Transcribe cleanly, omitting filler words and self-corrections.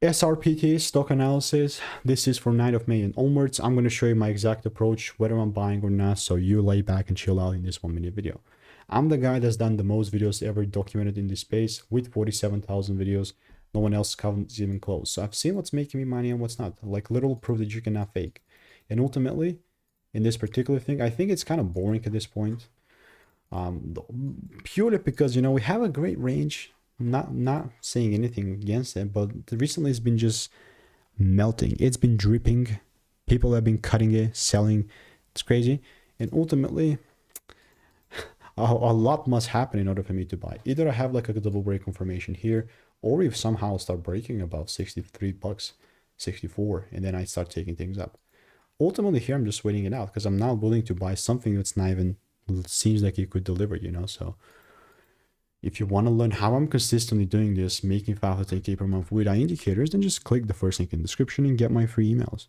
SRPT stock analysis. This is for 9th of May and onwards. I'm going to show you my exact approach, whether I'm buying or not, so you lay back and chill out in this 1 minute video. I'm the guy that's done the most videos ever documented in this space with 47,000 videos. No one else comes even close. So I've seen what's making me money and what's not, like literal proof that you cannot fake. And ultimately, in this particular thing, I think it's kind of boring at this point. Purely because, you know, we have a great range. Not saying anything against it, but recently it's been just melting. It's been dripping. People have been cutting it, selling. It's crazy. And ultimately, a lot must happen in order for me to buy. Either I have like a double break confirmation here, or if somehow I start breaking above 63 bucks, 64, and then I start taking things up. Ultimately here, I'm just waiting it out because I'm not willing to buy something that's not even seems like it could deliver, you know. So if you want to learn how I'm consistently doing this, making 5 to 10K per month with indicators, then just click the first link in the description and get my free emails.